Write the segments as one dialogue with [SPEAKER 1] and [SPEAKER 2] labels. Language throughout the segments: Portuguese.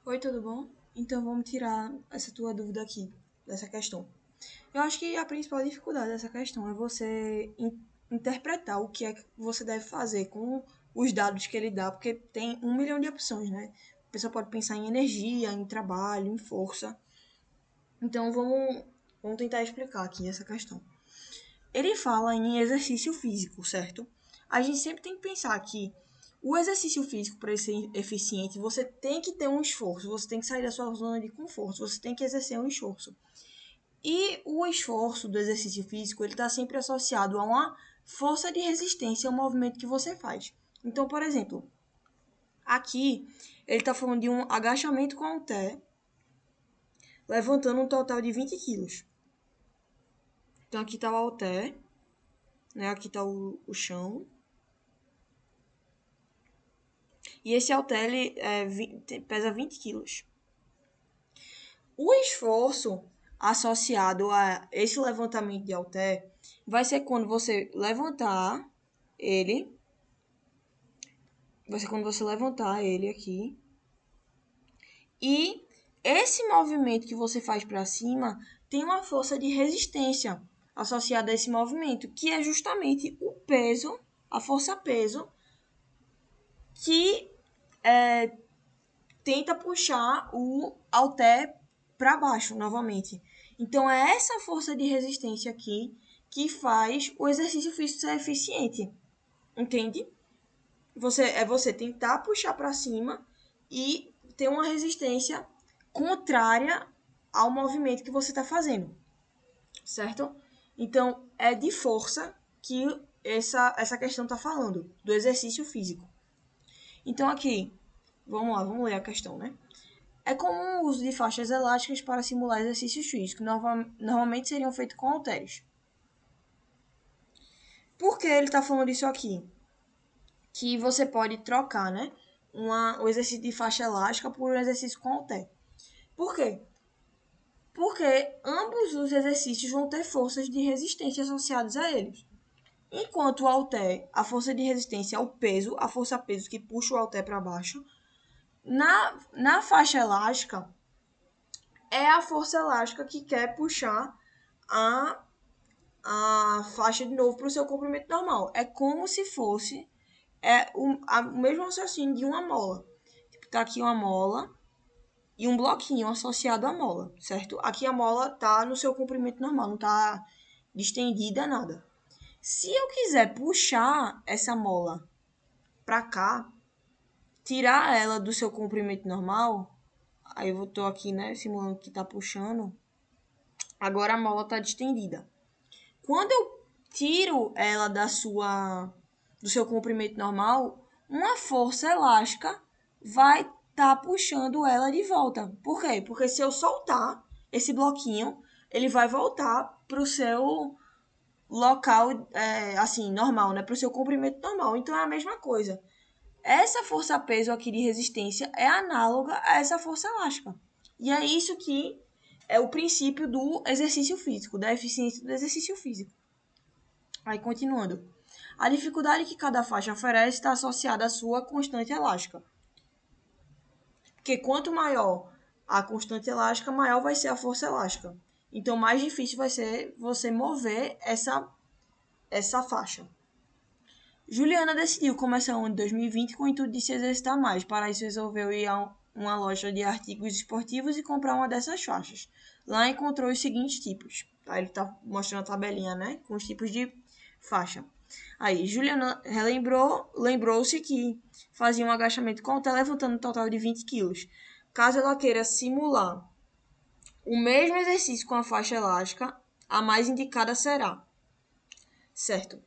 [SPEAKER 1] Oi, tudo bom? Então vamos tirar essa tua dúvida aqui, dessa questão. Eu acho que a principal dificuldade dessa questão é você interpretar o que é que você deve fazer com os dados que ele dá, porque tem 1 milhão de opções, né? A pessoa pode pensar em energia, em trabalho, em força. Então vamos tentar explicar aqui essa questão. Ele fala em exercício físico, certo? A gente sempre tem que pensar que o exercício físico, para ser eficiente, você tem que ter um esforço, você tem que sair da sua zona de conforto, você tem que exercer um esforço. E o esforço do exercício físico, ele está sempre associado a uma força de resistência ao movimento que você faz. Então, por exemplo, aqui ele está falando de um agachamento com halter, levantando um total de 20 quilos. Então, aqui está o halter, né? Aqui está o chão. E esse halter ele, pesa 20 quilos. O esforço associado a esse levantamento de halter vai ser quando você levantar ele. Vai ser quando você levantar ele aqui. E esse movimento que você faz para cima tem uma força de resistência associada a esse movimento, que é justamente o peso, a força-peso, que tenta puxar o halter para baixo novamente. Então é essa força de resistência aqui que faz o exercício físico ser eficiente. Entende? Você tentar puxar para cima e ter uma resistência contrária ao movimento que você está fazendo, certo? Então é de força que essa questão está falando, do exercício físico. Então aqui, vamos lá, vamos ler a questão, né? É comum o uso de faixas elásticas para simular exercícios físicos, que normalmente seriam feitos com halteres. Por que ele está falando isso aqui? Que você pode trocar, né? O exercício de faixa elástica por um exercício com halter. Por quê? Porque ambos os exercícios vão ter forças de resistência associadas a eles. Enquanto o halter, a força de resistência é o peso, a força-peso que puxa o halter para baixo, na faixa elástica, é a força elástica que quer puxar a a faixa de novo para o seu comprimento normal. É como se fosse o mesmo raciocínio de uma mola. Tipo, tá aqui uma mola e um bloquinho associado à mola, certo? Aqui a mola tá no seu comprimento normal, não tá distendida nada. Se eu quiser puxar essa mola para cá, tirar ela do seu comprimento normal, aí eu tô aqui, né, simulando que tá puxando. Agora a mola tá distendida. Quando eu tiro ela do seu comprimento normal, uma força elástica vai estar puxando ela de volta. Por quê? Porque se eu soltar esse bloquinho, ele vai voltar para o seu local, assim, normal, né? Para o seu comprimento normal. Então é a mesma coisa. Essa força-peso aqui de resistência é análoga a essa força elástica. E é isso que é o princípio do exercício físico, da eficiência do exercício físico. Aí, continuando. A dificuldade que cada faixa oferece está associada à sua constante elástica. Porque quanto maior a constante elástica, maior vai ser a força elástica. Então, mais difícil vai ser você mover essa faixa. Juliana decidiu começar o ano de 2020 com o intuito de se exercitar mais. Para isso, resolveu ir a uma loja de artigos esportivos e comprar uma dessas faixas. Lá encontrou os seguintes tipos. Aí ele está mostrando a tabelinha, né? Com os tipos de faixa. Aí, Juliana lembrou-se que fazia um agachamento com o halter levantando um total de 20 quilos. Caso ela queira simular o mesmo exercício com a faixa elástica, a mais indicada será, certo?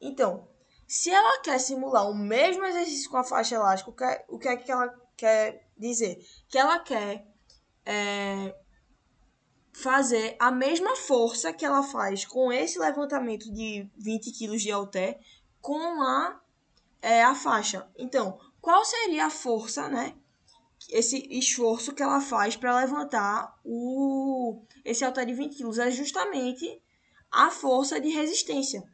[SPEAKER 1] Então, se ela quer simular o mesmo exercício com a faixa elástica, o que é que ela quer dizer? Que ela quer fazer a mesma força que ela faz com esse levantamento de 20 quilos de halter com a faixa. Então, qual seria a força, né? Esse esforço que ela faz para levantar esse halter de 20 quilos é justamente a força de resistência.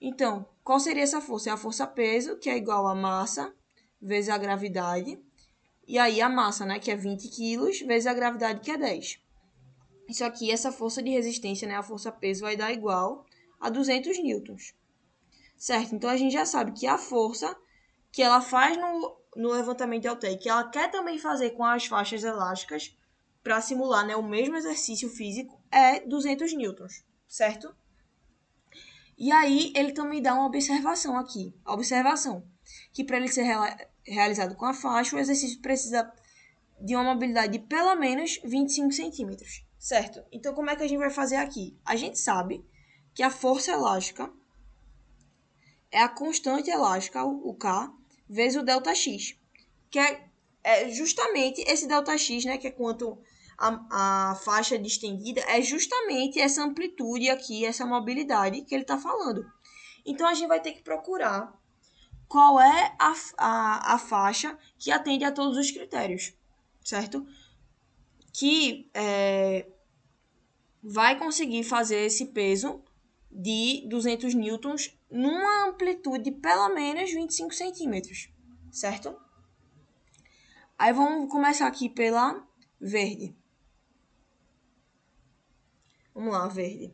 [SPEAKER 1] Então, qual seria essa força? É a força-peso, que é igual a massa vezes a gravidade, E aí a massa, né, que é 20 quilos, vezes a gravidade, que é 10. Isso aqui, essa força de resistência, né, a força-peso, vai dar igual a 200 newtons. Certo? Então, a gente já sabe que a força que ela faz no levantamento de halter, que ela quer também fazer com as faixas elásticas, para simular, né, o mesmo exercício físico, é 200 newtons. Certo? E aí, ele também dá uma observação aqui. A observação que para ele ser realizado com a faixa, o exercício precisa de uma mobilidade de pelo menos 25 centímetros, certo? Então, como é que a gente vai fazer aqui? A gente sabe que a força elástica é a constante elástica, o K, vezes o ΔX, que é justamente esse ΔX, né, que é quanto a faixa distendida, é justamente essa amplitude aqui, essa mobilidade que ele está falando. Então, a gente vai ter que procurar qual é a faixa que atende a todos os critérios, certo? Que vai conseguir fazer esse peso de 200 newtons numa amplitude de pelo menos 25 centímetros, certo? Aí vamos começar aqui pela verde. Vamos lá, verde.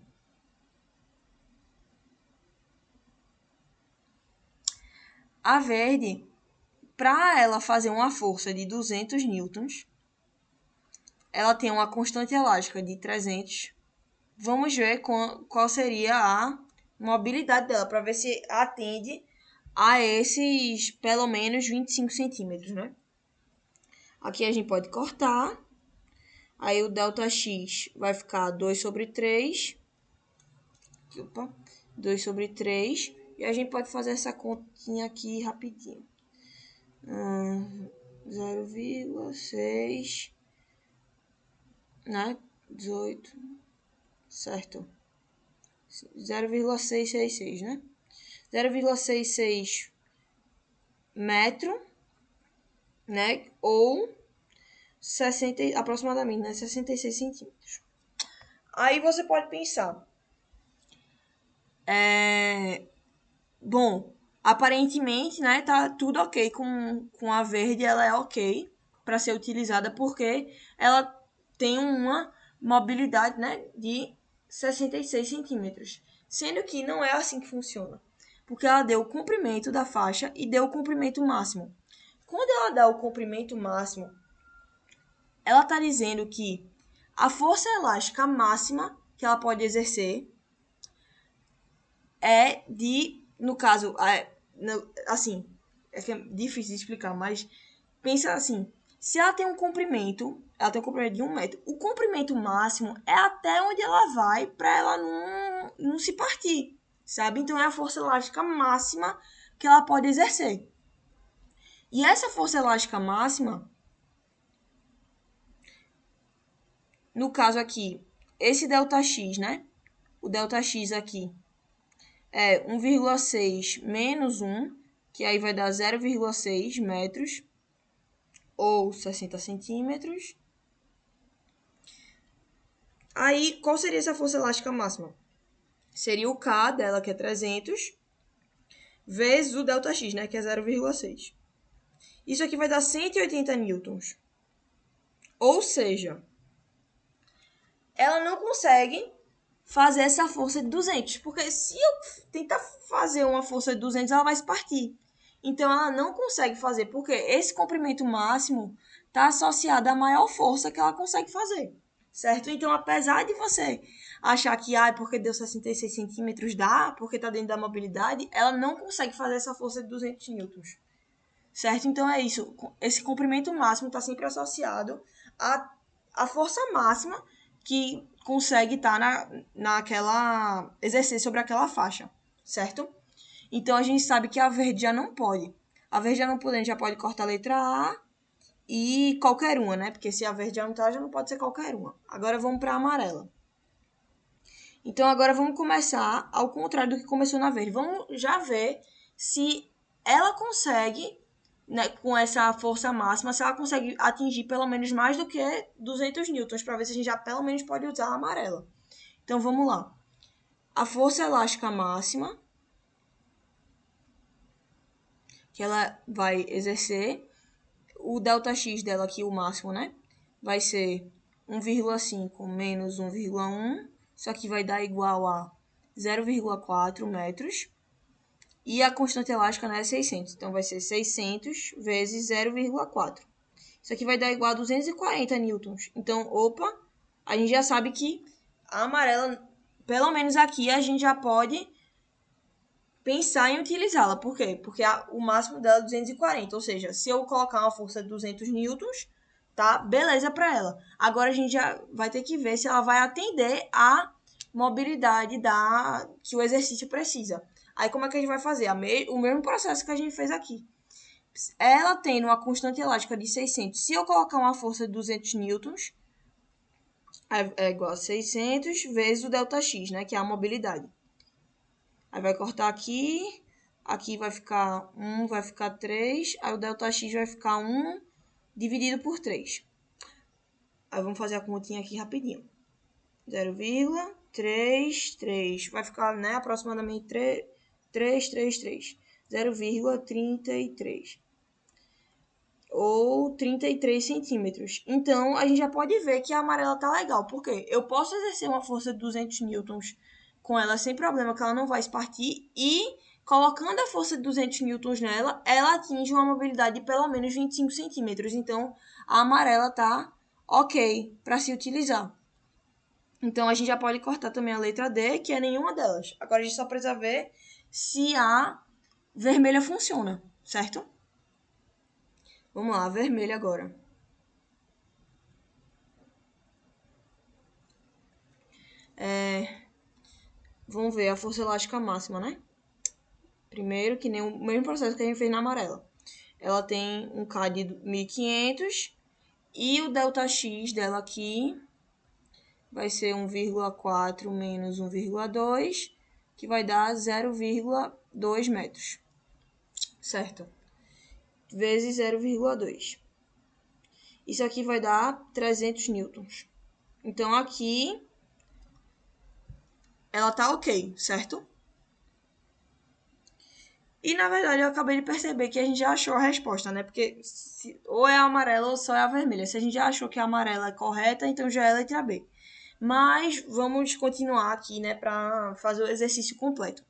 [SPEAKER 1] A verde, para ela fazer uma força de 200 newtons, ela tem uma constante elástica de 300. Vamos ver qual seria a mobilidade dela, para ver se atende a esses pelo menos 25 centímetros, né? Aqui a gente pode cortar. Aí o ΔX vai ficar 2 sobre 3. Opa, 2 sobre 3. E a gente pode fazer essa continha aqui rapidinho. 0,6, né? 18, certo. 0,666, né? 0,66 metro, né? Ou 60, aproximadamente, né? 66 centímetros. Aí você pode pensar, bom, aparentemente, né, tá tudo ok com a verde, ela é ok para ser utilizada porque ela tem uma mobilidade, né, de 66 centímetros. Sendo que não é assim que funciona. Porque ela deu o comprimento da faixa e deu o comprimento máximo. Quando ela dá o comprimento máximo, ela está dizendo que a força elástica máxima que ela pode exercer é de, no caso, assim, é que é difícil de explicar, mas pensa assim, se ela tem um comprimento de 1 metro, o comprimento máximo é até onde ela vai para ela não se partir, sabe? Então é a força elástica máxima que ela pode exercer. E essa força elástica máxima, no caso aqui, esse ΔX, né? O ΔX aqui é 1,6 menos 1, que aí vai dar 0,6 metros, ou 60 centímetros. Aí, qual seria essa força elástica máxima? Seria o K dela, que é 300, vezes o ΔX, né, que é 0,6. Isso aqui vai dar 180 newtons. Ou seja, ela não consegue fazer essa força de 200, porque se eu tentar fazer uma força de 200, ela vai se partir. Então, ela não consegue fazer, porque esse comprimento máximo está associado à maior força que ela consegue fazer, certo? Então, apesar de você achar que, porque deu 66 centímetros, dá, porque está dentro da mobilidade, ela não consegue fazer essa força de 200 newtons, certo? Então, é isso. Esse comprimento máximo está sempre associado à força máxima que consegue estar naquela exercer sobre aquela faixa, certo? Então a gente sabe que a verde já não pode. A verde já não pode, a gente já pode cortar a letra A e qualquer uma, né? Porque se a verde já não tá, já não pode ser qualquer uma. Agora vamos para a amarela. Então agora vamos começar ao contrário do que começou na verde. Vamos já ver se ela consegue, né, com essa força máxima, se ela consegue atingir pelo menos mais do que 200 newtons, para ver se a gente já pelo menos pode usar a amarela. Então vamos lá. A força elástica máxima que ela vai exercer, o ΔX dela aqui, o máximo, né? Vai ser 1,5 menos 1,1. Isso aqui vai dar igual a 0,4 metros. E a constante elástica, né, é 600. Então, vai ser 600 vezes 0,4. Isso aqui vai dar igual a 240 newtons. Então, opa, a gente já sabe que a amarela, pelo menos aqui, a gente já pode pensar em utilizá-la. Por quê? Porque o máximo dela é 240. Ou seja, se eu colocar uma força de 200 newtons, tá? Beleza para ela. Agora a gente já vai ter que ver se ela vai atender a mobilidade que o exercício precisa. Aí como é que a gente vai fazer? O mesmo processo que a gente fez aqui. Ela tendo uma constante elástica de 600, se eu colocar uma força de 200 newtons, é igual a 600 vezes o ΔX, né? Que é a mobilidade. Aí vai cortar aqui, aqui vai ficar 1, vai ficar 3, aí o ΔX vai ficar 1 dividido por 3. Aí vamos fazer a continha aqui rapidinho. 0,33, vai ficar, né, aproximadamente 333. 0,33. Ou 33 centímetros. Então, a gente já pode ver que a amarela tá legal. Por quê? Eu posso exercer uma força de 200 newtons com ela sem problema, que ela não vai espartir. E, colocando a força de 200 newtons nela, ela atinge uma mobilidade de pelo menos 25 centímetros. Então, a amarela tá ok para se utilizar. Então, a gente já pode cortar também a letra D, que é nenhuma delas. Agora, a gente só precisa ver se a vermelha funciona, certo? Vamos lá, vermelha agora. Vamos ver a força elástica máxima, né? Primeiro, que nem o mesmo processo que a gente fez na amarela. Ela tem um K de 1500 e o ΔX dela aqui vai ser 1,4 menos 1,2, que vai dar 0,2 metros. Certo? Vezes 0,2. Isso aqui vai dar 300 newtons. Então, aqui ela tá ok, certo? E, na verdade, eu acabei de perceber que a gente já achou a resposta, né? Porque ou é a amarela ou só é a vermelha. Se a gente já achou que a amarela é correta, então já é a letra B. Mas vamos continuar aqui, né? Para fazer o exercício completo.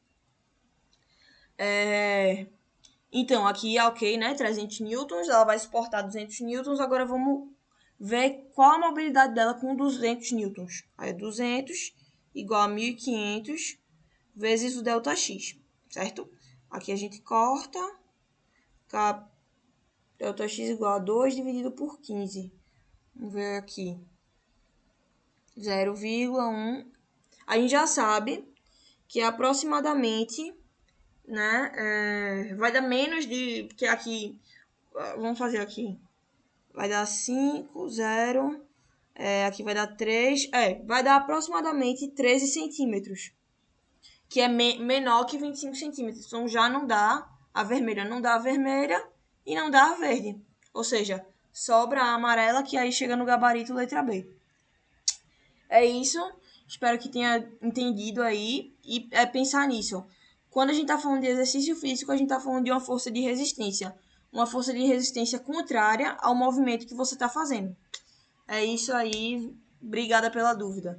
[SPEAKER 1] Então, aqui é ok, né? 300 newtons, ela vai suportar 200 newtons. Agora vamos ver qual a mobilidade dela com 200 newtons. Aí é 200 igual a 1500 vezes o ΔX, certo? Aqui a gente corta, fica ΔX igual a 2 dividido por 15. Vamos ver aqui. 0,1. A gente já sabe que aproximadamente, né, vai dar menos de... Porque aqui, vamos fazer aqui. Vai dar 5, 0. Aqui vai dar 3. Vai dar aproximadamente 13 centímetros. Que é menor que 25 centímetros. Então, já não dá a vermelha. Não dá a vermelha e não dá a verde. Ou seja, sobra a amarela, que aí chega no gabarito letra B. É isso. Espero que tenha entendido aí. E pensar nisso. Quando a gente está falando de exercício físico, a gente está falando de uma força de resistência. Uma força de resistência contrária ao movimento que você está fazendo. É isso aí. Obrigada pela dúvida.